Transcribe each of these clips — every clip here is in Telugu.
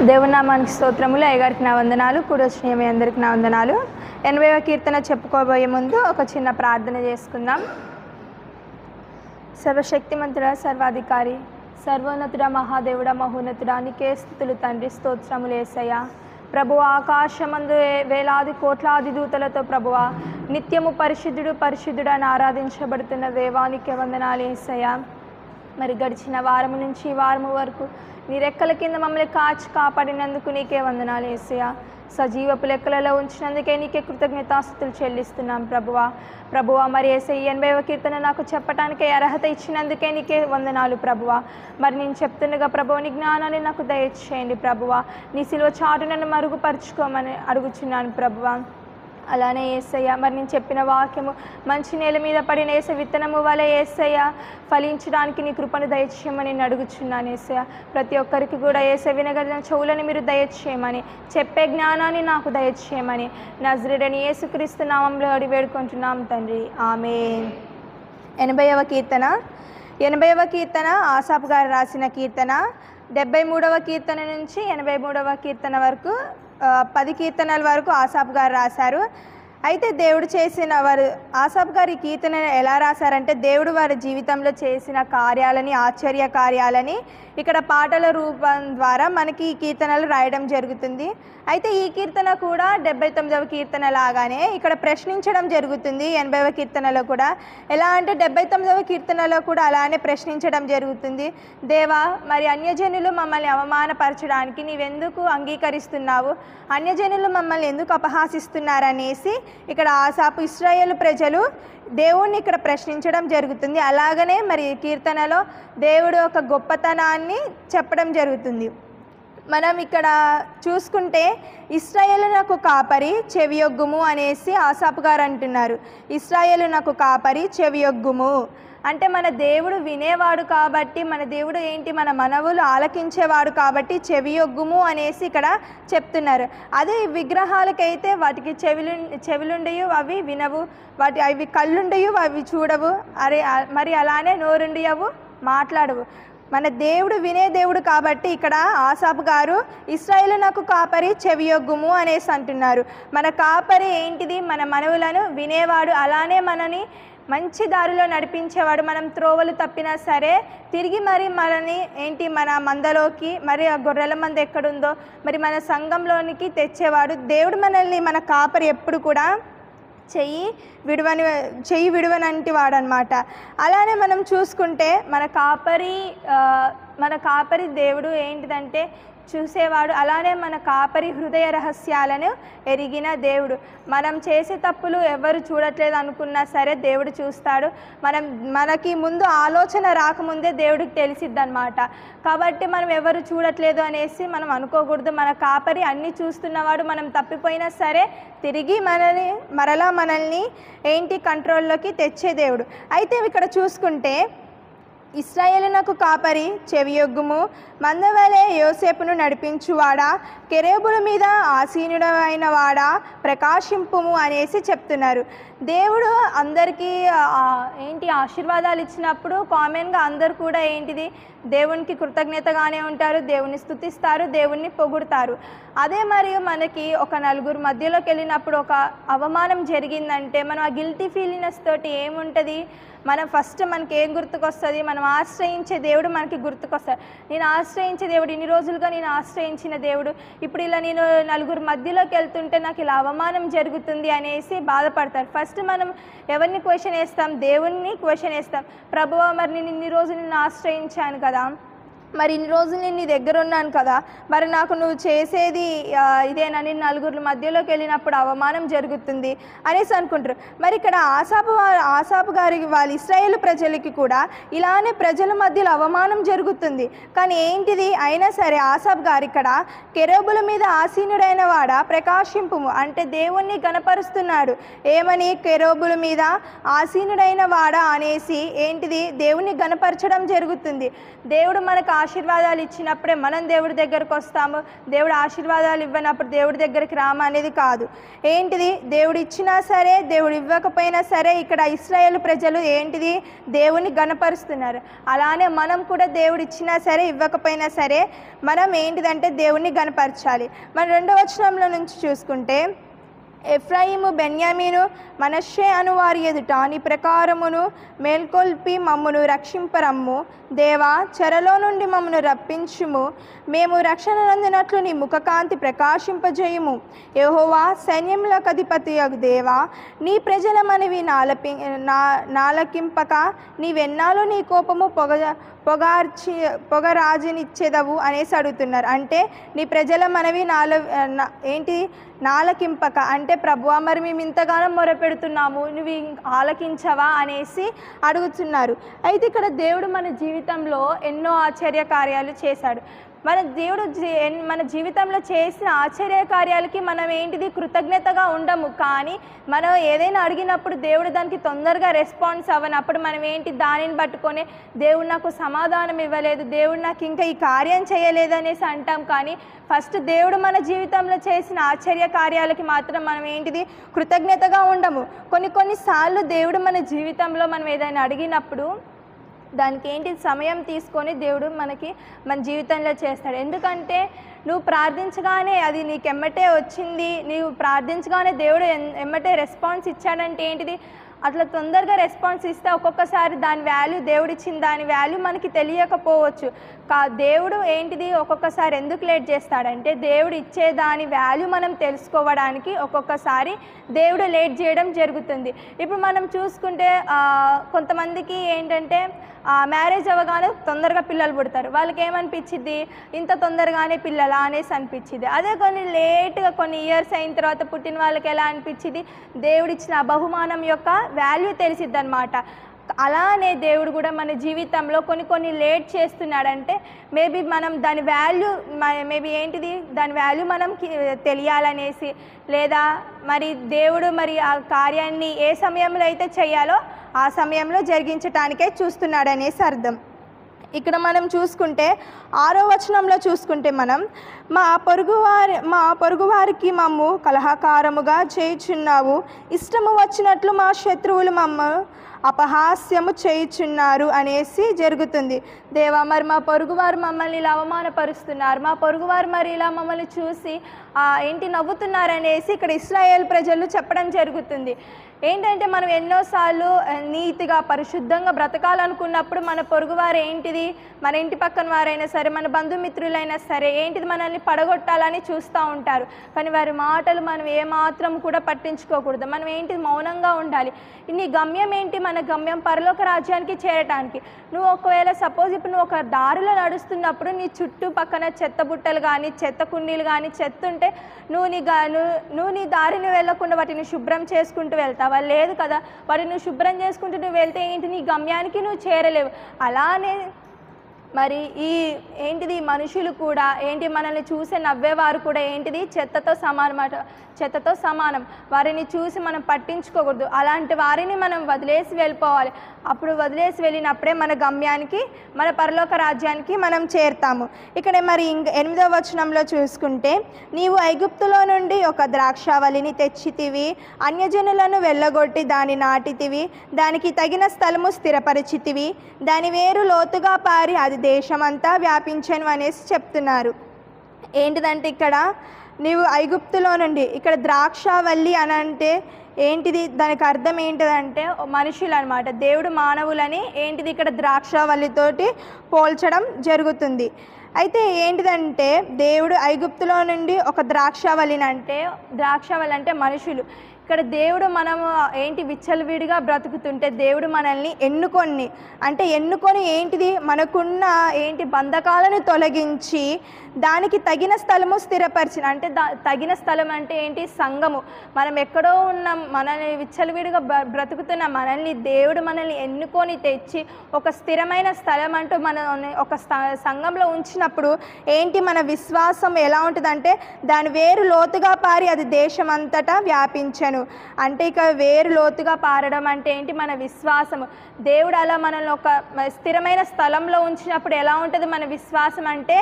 దేవునామానికి స్తోత్రములు. అయ్యగారికి నా వందనాలు. కూడొచ్చిన మీ అందరికి నా వందనాలు. 80వ కీర్తన చెప్పుకోబోయే ముందు ఒక చిన్న ప్రార్థన చేసుకుందాం. సర్వశక్తిమంతుడ, సర్వాధికారి, సర్వోన్నతుడ, మహాదేవుడ, మహోన్నతుడా, నీకే స్తుతులు తండ్రి. స్తోత్రములు యేసయ్యా. ప్రభువా, ఆకాశమందు వేలాది కోట్లాది దూతలతో ప్రభువా నిత్యము పరిశుద్ధుడు పరిశుద్ధుడు అని ఆరాధించబడుతున్న దేవానికి వందనాలు యేసయ్యా. మరి గడిచిన వారము నుంచి ఈ వారము వరకు నీ రెక్కల కింద మమ్మల్ని కాచి కాపాడినందుకు నీకే వందనాలు యేసయ్యా. సజీవపు లెక్కలలో ఉంచినందుకే నీకే కృతజ్ఞతాస్తుతులు చెల్లిస్తున్నాం ప్రభువా. మరి యేసయ్య 80వ కీర్తన నాకు చెప్పటానికే అర్హత ఇచ్చినందుకే నీకే వందనాలు ప్రభువా. మరి నేను చెప్తుండగా ప్రభువా, నీ జ్ఞానాన్ని నాకు దయచేయండి ప్రభువా. నీ సిలువ చాటు నన్ను మరుగుపరుచుకోమని అడుగుచున్నాను ప్రభువా. అలానే యేసయ్య, మరి నేను చెప్పిన వాక్యము మంచి నేల మీద పడిన యేస విత్తనము వలె యేసయ్య ఫలించడానికి నీ కృపను దయచేయమని నేను అడుగుచున్నాను యేసయ్య. ప్రతి ఒక్కరికి కూడా యేస వినగలిగిన చెవులను మీరు దయచేయమని, చెప్పే జ్ఞానాన్ని నాకు దయచేయమని నజరేయుడైన యేసుక్రీస్తు నామములో అడిగి వేడుకుంటున్నాం తండ్రి, ఆమేన్. 80వ కీర్తన ఆసాపు గారు రాసిన కీర్తన. 73వ కీర్తన నుంచి 83వ కీర్తన వరకు 10 కీర్తనల వరకు ఆసాపు గారు రాశారు. అయితే దేవుడు చేసిన వారు ఆసాపు గారి కీర్తన ఎలా రాశారంటే, దేవుడు వారి జీవితంలో చేసిన కార్యాలని, ఆశ్చర్య కార్యాలని ఇక్కడ పాటల రూపం ద్వారా మనకి ఈ కీర్తనలు రాయడం జరుగుతుంది. అయితే ఈ కీర్తన కూడా 79వ కీర్తన లాగానే ఇక్కడ ప్రశ్నించడం జరుగుతుంది. 80వ కీర్తనలో కూడా ఎలా అంటే 79వ కీర్తనలో కూడా అలానే ప్రశ్నించడం జరుగుతుంది. దేవా, మరి అన్యజనులు మమ్మల్ని అవమానపరచడానికి నీవెందుకు అంగీకరిస్తున్నావు? అన్యజనులు మమ్మల్ని ఎందుకు అపహాసిస్తున్నారనేసి ఇక్కడ ఆసాపు, ఇశ్రాయేలు ప్రజలు దేవుణ్ణి ఇక్కడ ప్రశ్నించడం జరుగుతుంది. అలాగనే మరి కీర్తనలో దేవుడు ఒక గొప్పతనాన్ని చెప్పడం జరుగుతుంది. మనం ఇక్కడ చూసుకుంటే ఇశ్రాయేలు నాకు కాపరి చెవియొగ్గుము అనేసి ఆసాపు గారు అంటున్నారు. ఇశ్రాయేలు నాకు కాపరి చెవియొగ్గుము అంటే మన దేవుడు వినేవాడు కాబట్టి, మన దేవుడు ఏంటి, మన మనవులు ఆలకించేవాడు కాబట్టి చెవియొగ్గుము అనేసి ఇక్కడ చెప్తున్నారు. అదే విగ్రహాలకైతే వాటికి చెవులుండయు అవి వినవు, అవి కళ్ళుండయు అవి చూడవు, మరి అలానే నోరుండియవు మాట్లాడవు. మన దేవుడు వినే దేవుడు కాబట్టి ఇక్కడ ఆసాపు గారు ఇశ్రాయేలు నాకు కాపరి చెవియొగ్గుము అనేసి అంటున్నారు. మన కాపరి ఏంటిది, మన మనవులను వినేవాడు, అలానే మనని మంచి దారిలో నడిపించేవాడు. మనం త్రోవలు తప్పినా సరే తిరిగి మరి మనని ఏంటి, మన మందలోకి, మరి ఆ గొర్రెల మంద ఎక్కడుందో మరి మన సంఘంలోనికి తెచ్చేవాడు దేవుడు. మనల్ని మన కాపరి ఎప్పుడు కూడా చెయ్యి విడువనంటి వాడు అనమాట. అలానే మనం చూసుకుంటే మన కాపరి దేవుడు ఏంటిదంటే చూసేవాడు. అలానే మన కాపరి హృదయ రహస్యాలను ఎరిగిన దేవుడు. మనం చేసే తప్పులు ఎవరు చూడట్లేదు అనుకున్నా సరే దేవుడు చూస్తాడు. మనకి ముందు ఆలోచన రాకముందే దేవుడికి తెలిసిద్దనమాట. కాబట్టి మనం ఎవరు చూడట్లేదు అనేసి మనం అనుకోకూడదు. మన కాపరి అన్నీ చూస్తున్నవాడు. మనం తప్పిపోయినా సరే తిరిగి మరలా మనల్ని ఏంటి కంట్రోల్లోకి తెచ్చే దేవుడు. అయితే ఇక్కడ చూసుకుంటే ఇశ్రాయేలు నాకు కాపరి చెవియొగ్గుము, మందవలే యోసేపును నడిపించువాడా, కెరూబుల మీద ఆసీనుడైన వాడా, ప్రకాశింపుము అనేసి చెప్తున్నారు. దేవుడు అందరికీ ఆశీర్వాదాలు ఇచ్చినప్పుడు కామన్గా అందరు కూడా ఏంటిది, దేవునికి కృతజ్ఞతగానే ఉంటారు, దేవుని స్తుతిస్తారు, దేవుణ్ణి పొగుడుతారు. అదే మరియు మనకి ఒక నలుగురు మధ్యలోకి వెళ్ళినప్పుడు ఒక అవమానం జరిగిందంటే మనం ఆ గిల్టీ ఫీలింగ్నెస్ తోటి ఏముంటుంది, మనకి ఏం గుర్తుకొస్తుంది, మనం ఆశ్రయించే దేవుడు మనకి గుర్తుకొస్తాడు. నేను ఆశ్రయించే దేవుడు, ఇన్ని రోజులుగా నేను ఆశ్రయించిన దేవుడు ఇప్పుడు ఇలా నేను నలుగురు మధ్యలోకి వెళ్తుంటే నాకు ఇలా అవమానం జరుగుతుంది అనేసి బాధపడతారు. ఫస్ట్ మనం ఎవరిని క్వశ్చన్ వేస్తాం? దేవుణ్ణి క్వశ్చన్ వేస్తాం. ప్రభువా, మరి నేను ఇన్ని రోజులు నిన్ను ఆశ్రయించాను కదా, మరి ఇన్ని రోజులు నేను నీ దగ్గర ఉన్నాను కదా, మరి నాకు నువ్వు చేసేది ఇదేనా? నేను నలుగురు మధ్యలోకి వెళ్ళినప్పుడు అవమానం జరుగుతుంది అనేసి అనుకుంటారు. మరి ఇక్కడ ఆసాపు గారికి వాళ్ళ ఇశ్రాయేలు ప్రజలకి కూడా ఇలానే ప్రజల మధ్యలో అవమానం జరుగుతుంది. కానీ ఏంటిది అయినా సరే ఆసాపు గారు ఇక్కడ కెరూబుల మీద ఆసీనుడైన వాడా ప్రకాశింపుము అంటే దేవుణ్ణి గణపరుస్తున్నాడు. ఏమని? కెరూబుల మీద ఆసీనుడైన వాడా అనేసి ఏంటిది, దేవుణ్ణి గణపరచడం జరుగుతుంది. దేవుడు మనకు ఆశీర్వాదాలు ఇచ్చినప్పుడే మనం దేవుడి దగ్గరకు వస్తాము. దేవుడు ఆశీర్వాదాలు ఇవ్వనప్పుడు దేవుడి దగ్గరికి రామ అనేది కాదు. ఏంటిది, దేవుడు ఇచ్చినా సరే దేవుడు ఇవ్వకపోయినా సరే ఇక్కడ ఇశ్రాయేలు ప్రజలు ఏంటిది, దేవుని గణపరుస్తున్నారు. అలానే మనం కూడా దేవుడు ఇచ్చినా సరే ఇవ్వకపోయినా సరే మనం ఏంటిదంటే దేవుణ్ణి గణపరచాలి. మన 2వ వచనంలో నుంచి చూసుకుంటే, ఎఫ్రాయిము బెన్యామీను మనష్షే అను వారి ఎదుట నీ ప్రకారమును మేల్కొల్పి మమ్మును రక్షింపరమ్ము. దేవా, చెరలో నుండి మమ్మను రప్పించుము. మేము రక్షణ నందినట్లు నీ ముఖకాంతి ప్రకాశింపజేయుము. యెహోవా, సైన్యములకు అధిపతియగు దేవా, నీ ప్రజల మనవి నాలకింపక నీవెన్నాళ్ళు నీ కోపము పొగరాజనిచ్చేదవు అనేసి అడుగుతున్నారు. అంటే నీ ప్రజల మనవి నాలకింపక అంటే ప్రభువా, మరి మేము ఇంతగానో మొరపెడుతున్నాము, నువ్వు ఆలకించవా అనేసి అడుగుతున్నారు. అయితే ఇక్కడ దేవుడు మన జీవితంలో ఎన్నో ఆశ్చర్య కార్యాలు చేశాడు. మన జీవితంలో చేసిన ఆశ్చర్య కార్యాలకి మనం ఏంటిది కృతజ్ఞతగా ఉండము. కానీ మనం ఏదైనా అడిగినప్పుడు దేవుడు దానికి తొందరగా రెస్పాన్స్ అవ్వనప్పుడు మనం ఏంటి దానిని పట్టుకొని దేవుడు నాకు సమాధానం ఇవ్వలేదు, దేవుడు నాకు ఇంకా ఈ కార్యం చేయలేదు అనేసి అంటాం. కానీ ఫస్ట్ దేవుడు మన జీవితంలో చేసిన ఆశ్చర్య కార్యాలకి మాత్రం మనం ఏంటిది కృతజ్ఞతగా ఉండము. కొన్నిసార్లు దేవుడు మన జీవితంలో మనం ఏదైనా అడిగినప్పుడు దానికి ఏంటి సమయం తీసుకొని దేవుడు మన జీవితంలో చేస్తాడు. ఎందుకంటే నువ్వు ప్రార్థించగానే అది నీకు ఎమ్మటే వచ్చింది, నీవు ప్రార్థించగానే దేవుడు ఎమ్మటే రెస్పాన్స్ ఇచ్చాడంటే ఏంటిది, అట్లా తొందరగా రెస్పాన్స్ ఇస్తే ఒక్కొక్కసారి దాని వాల్యూ, దేవుడిచ్చిన దాని వాల్యూ మనకి తెలియకపోవచ్చు. దేవుడు ఏంటిది ఒక్కొక్కసారి ఎందుకు లేట్ చేస్తాడంటే దేవుడు ఇచ్చే దాని వాల్యూ మనం తెలుసుకోవడానికి ఒక్కొక్కసారి దేవుడు లేట్ చేయడం జరుగుతుంది. ఇప్పుడు మనం చూసుకుంటే కొంతమందికి ఏంటంటే మ్యారేజ్ అవ్వగానే తొందరగా పిల్లలు పుడతారు. వాళ్ళకి ఏమనిపించింది, ఇంత తొందరగానే పిల్లలా అనేసి అనిపించింది. అదే కొన్ని లేట్గా కొన్ని ఇయర్స్ అయిన తర్వాత పుట్టిన వాళ్ళకి ఎలా అనిపించింది, దేవుడిచ్చిన బహుమానం యొక్క వాల్యూ తెలిసిద్ది అన్నమాట. అలానే దేవుడు కూడా మన జీవితంలో కొన్ని లేట్ చేస్తున్నాడంటే మేబీ మనం దాని వాల్యూ దాని వాల్యూ మనం తెలియాలనేసి, లేదా మరి దేవుడు మరి ఆ కార్యాన్ని ఏ సమయంలో అయితే చేయాలో ఆ సమయంలో జరిగించటానికే చూస్తున్నాడనేసి అర్థం. ఇక్కడ మనం చూసుకుంటే 6వ వచనంలో చూసుకుంటే మనం మా పొరుగువారికి మమ్ము కలహకారముగా చేయుచున్నావు, ఇష్టము వచ్చినట్లు మా శత్రువులు మమ్మల్ని అపహాస్యము చేయుచున్నారు అనేసి జరుగుతుంది. దేవా, మరి మా పొరుగువారు మమ్మల్ని ఇలా అవమానపరుస్తున్నారు, మా పొరుగువారు మరి ఇలా మమ్మల్ని చూసి నవ్వుతున్నారనేసి ఇక్కడ ఇశ్రాయేలు ప్రజలు చెప్పడం జరుగుతుంది. ఏంటంటే మనం ఎన్నోసార్లు నీతిగా పరిశుద్ధంగా బ్రతకాలనుకున్నప్పుడు మన పొరుగువారు ఏంటిది, మన ఇంటి పక్కన వారైనా సరే, మన బంధుమిత్రులైనా సరే ఏంటిది మనల్ని పడగొట్టాలని చూస్తూ ఉంటారు. కానీ వారి మాటలు మనం ఏమాత్రం కూడా పట్టించుకోకూడదు. మనం ఏంటిది మౌనంగా ఉండాలి. నీ గమ్యం ఏంటి, మన గమ్యం పరలోక రాజ్యానికి చేరటానికి. నువ్వు ఒకవేళ సపోజ్ ఇప్పుడు నువ్వు ఒక దారిలో నడుస్తున్నప్పుడు నీ చుట్టుపక్కన చెత్త బుట్టలు కానీ చెత్త కుండీలు కానీ చెత్త ఉంటే నువ్వు నీ దారిని వెళ్ళకుండా వాటిని శుభ్రం చేసుకుంటూ వెళ్తావా? లేదు కదా. వాటిని నువ్వు శుభ్రం చేసుకుంటూ నువ్వు వెళ్తే ఏంటి, నీ గమ్యానికి నువ్వు చేరలేవు. అలానే మరి మనుషులు కూడా మనల్ని చూసి నవ్వేవారు కూడా చెత్తతో సమానం. వారిని చూసి మనం పట్టించుకోకూడదు. అలాంటి వారిని మనం వదిలేసి వెళ్ళిపోవాలి. అప్పుడు వదిలేసి వెళ్ళినప్పుడే మన గమ్యానికి, మన పరలోక రాజ్యానికి మనం చేరుతాము. ఇక్కడ మరి 8వ వచనంలో చూసుకుంటే, నీవు ఐగుప్తులో నుండి ఒక ద్రాక్షావళిని తెచ్చితివి, అన్యజనులను వెళ్ళగొట్టి దాన్ని నాటితివి, దానికి తగిన స్థలము స్థిరపరిచితివి, దాని వేరు లోతుగా పారి అది దేశమంతా వ్యాపించను అనేసి చెప్తున్నారు. ఏంటిదంటే ఇక్కడ నీవు ఐగుప్తులో నుండి, ఇక్కడ ద్రాక్షావల్లి అని అంటే ఏంటిది, దానికి అర్థం ఏంటిదంటే మనుషులు అనమాట. దేవుడు మానవులని ఇక్కడ ద్రాక్షావల్లితోటి పోల్చడం జరుగుతుంది. అయితే ఏంటిదంటే దేవుడు ఐగుప్తులో నుండి ఒక ద్రాక్షావళి అంటే మనుషులు. ఇక్కడ దేవుడు మనము విచ్చలవిడిగా బ్రతుకుతుంటే దేవుడు మనల్ని ఎన్నుకొని మనకున్న బంధకాలను తొలగించి దానికి తగిన స్థలము స్థిరపరిచిన, అంటే తగిన స్థలం అంటే సంఘము. మనం ఎక్కడో ఉన్నాం, మనల్ని విచ్చలవిడిగా బ్రతుకుతున్న మనల్ని దేవుడు ఎన్నుకొని తెచ్చి ఒక స్థిరమైన స్థలం అంటూ ఒక సంఘంలో ఉంచినప్పుడు మన విశ్వాసం ఎలా ఉంటుందంటే దాని వేరు లోతుగా పారి అది దేశమంతటా వ్యాపించను. అంటే ఇక వేరు లోతుగా పారడం అంటే ఏంటి? మన విశ్వాసము. దేవుడు అలా మనల్ని ఒక స్థిరమైన స్థలంలో ఉంచినప్పుడు ఎలా ఉంటుంది మన విశ్వాసం అంటే?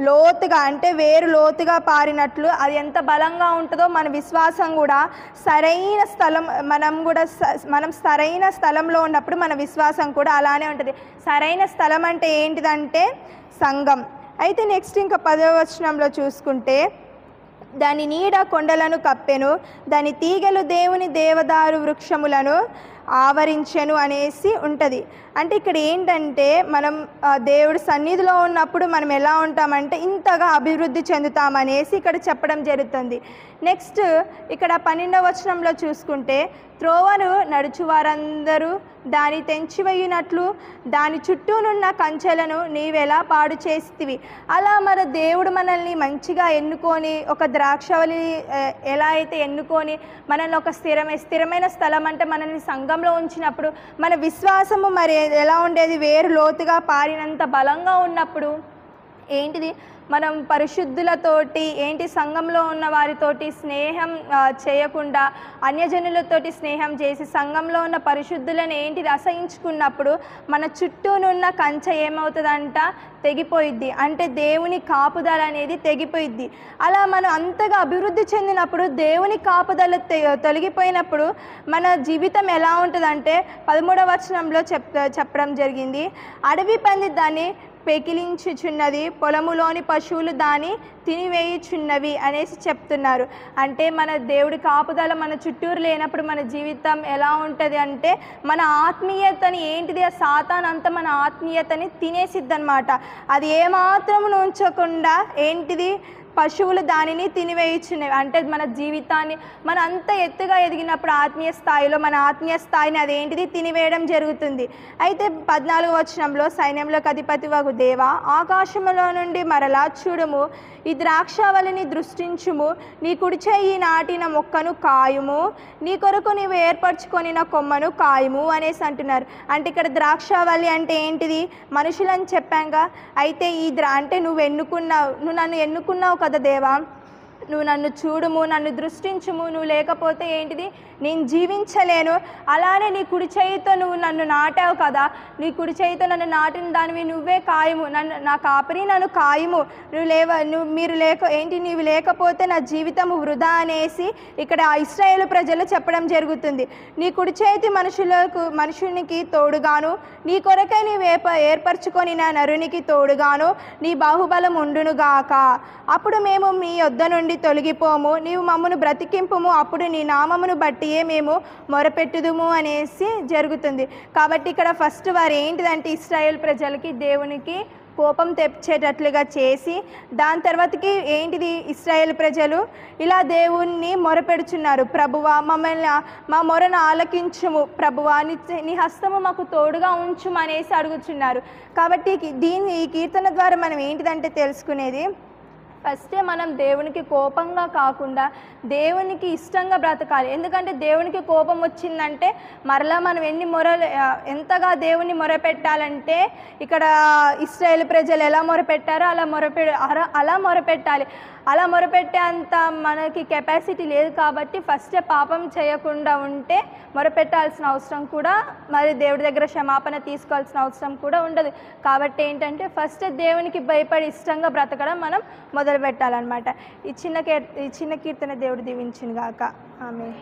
లోతుగా, అంటే వేరు లోతుగా పారినట్లు అది ఎంత బలంగా ఉంటుందో మన విశ్వాసం కూడా సరైన స్థలం, మనం సరైన స్థలంలో ఉన్నప్పుడు మన విశ్వాసం కూడా అలానే ఉంటుంది. సరైన స్థలం అంటే ఏంటిదంటే సంఘం. అయితే నెక్స్ట్ ఇంకా 10వ వచనంలో చూసుకుంటే, దాని నీడ కొండలను కప్పెను, దాని తీగలు దేవుని దేవదారు వృక్షములను ఆవరించెను అనేసి ఉంటుంది. అంటే ఇక్కడ ఏంటంటే మనం దేవుడి సన్నిధిలో ఉన్నప్పుడు మనం ఎలా ఉంటామంటే ఇంతగా అభివృద్ధి చెందుతామనేసి ఇక్కడ చెప్పడం జరుగుతుంది. నెక్స్ట్ ఇక్కడ 12వ వచనంలో చూసుకుంటే, త్రోవను నడుచువారందరూ దాని తెంచివేయునట్లు దాని చుట్టూనున్న కంచెలను నీవెలా పాడు చేస్తివి. అలా మన దేవుడు మనల్ని మంచిగా ఎన్నుకొని, ఒక ద్రాక్షవల్లి ఎలా అయితే ఎన్నుకొని మనల్ని ఒక స్థిరమైన స్థలం అంటే మనల్ని సంఘంలో ఉంచినప్పుడు మన విశ్వాసము మరి ఎలా ఉండేది? వేరు లోతుగా పారినంత బలంగా ఉన్నప్పుడు ఏంటిది? మనం పరిశుద్ధులతోటి సంఘంలో ఉన్న వారితోటి స్నేహం చేయకుండా అన్యజనులతోటి స్నేహం చేసి సంఘంలో ఉన్న పరిశుద్ధులను అసహించుకున్నప్పుడు మన చుట్టూనున్న కంచె ఏమవుతుందంట? తెగిపోయిద్ది. అంటే దేవుని కాపుదల అనేది తెగిపోయిద్ది. అలా మనం అంతగా అభివృద్ధి చెందినప్పుడు, దేవుని కాపుదల తొలగిపోయినప్పుడు మన జీవితం ఎలా ఉంటుందంటే 13వ వచనంలో చెప్పడం జరిగింది, అడవి పంది దాన్ని పెకిలించుచున్నది, పొలములోని పశువులు దాన్ని తినివేయుచున్నవి అనేసి చెప్తున్నారు. అంటే మన దేవుడి కాపుదల మన చుట్టూరు లేనప్పుడు మన జీవితం ఎలా ఉంటుంది అంటే మన ఆత్మీయతని ఏంటిది? సాతాను అంతా మన ఆత్మీయతని తినేసిద్దనమాట. అది ఏమాత్రం ఉంచకుండా ఏంటిది? పశువులు దానిని తినివేయుచున్నవి. అంటే మన జీవితాన్ని మన అంత ఎత్తుగా ఎదిగినప్పుడు ఆత్మీయ స్థాయిలో మన ఆత్మీయ స్థాయిని అదేంటిది? తినివేయడం జరుగుతుంది. అయితే 14వ వచనంలో, సైన్యంలోకి అధిపతివగు దేవా, ఆకాశములో నుండి మరలా చూడుము, ఈ ద్రాక్షవల్లిని దృష్టించుము, నీ కుడి చెయ్యి నాటిన మొక్కను కాయుము, నీ కొరకు నీవు ఏర్పరచుకొనిన కొమ్మను కాయుము అనేసి అంటున్నారు. అంటే ఇక్కడ ద్రాక్షవల్లి అంటే ఏంటిది? మనుషులని చెప్పాంగా. అయితే అంటే నువ్వు నన్ను ఎన్నుకున్నావు కదా దేవా, నువ్వు నన్ను చూడుము, నన్ను దృష్టించుము, నువ్వు లేకపోతే ఏంటిది? నేను జీవించలేను. అలానే నీ కుడి చేయితో నువ్వు నన్ను నాటావు కదా, నీ కుడి చేయితో నన్ను నాటిన దానివి నువ్వే కాయము, నా కాపరి నన్ను కాయము, నీవు లేకపోతే నా జీవితము వృధా అనేసి ఇక్కడ ఇశ్రాయేలు ప్రజలు చెప్పడం జరుగుతుంది. నీ కుడి చేతి మనుషునికి తోడుగాను, నీ కొరకై నీవు ఏర్పరచుకొని నా నరునికి తోడుగాను నీ బాహుబలం ఉండునుగాక. అప్పుడు మేము మీ యొద్ద నుండి తొలగిపోము, నీవు మమ్మను బ్రతికింపుము, అప్పుడు నీ నామమును బట్టియే మేము మొరపెట్టుదుము అనేసి జరుగుతుంది. కాబట్టి ఇక్కడ ఫస్ట్ వారు ఏంటిదంటే ఇశ్రాయేల్ ప్రజలకి దేవునికి కోపం తెచ్చేటట్లుగా చేసి, దాని తర్వాతకి ఏంటిది? ఇశ్రాయేల్ ప్రజలు ఇలా దేవుణ్ణి మొరపెడుచున్నారు, ప్రభువా మా మొరను ఆలకించుము, ప్రభువా నీ హస్తము మాకు తోడుగా ఉంచుము అనేసి అడుగుచున్నారు. కాబట్టి ఈ కీర్తన ద్వారా మనం ఏంటిదంటే తెలుసుకునేది, ఫస్టే మనం దేవునికి కోపంగా కాకుండా దేవునికి ఇష్టంగా బ్రతకాలి. ఎందుకంటే దేవునికి కోపం వచ్చిందంటే మరలా మనం ఎంతగా దేవుని మొరపెట్టాలంటే, ఇక్కడ ఇశ్రాయేలు ప్రజలు ఎలా మొరపెట్టారో అలా మొరపెట్టాలి. అలా మొరపెట్టే అంత మనకి కెపాసిటీ లేదు. కాబట్టి ఫస్టే పాపం చేయకుండా ఉంటే మొరపెట్టాల్సిన అవసరం కూడా, మరి దేవుడి దగ్గర క్షమాపణ తీసుకోవాల్సిన అవసరం కూడా ఉండదు. కాబట్టి ఏంటంటే ఫస్ట్ దేవునికి భయపడి ఇష్టంగా బ్రతకడం మనం మొదలు పెట్టాలన్నమాట. ఈ చిన్న కీర్తన దేవుడు దీవించును గాక. ఆమేన్.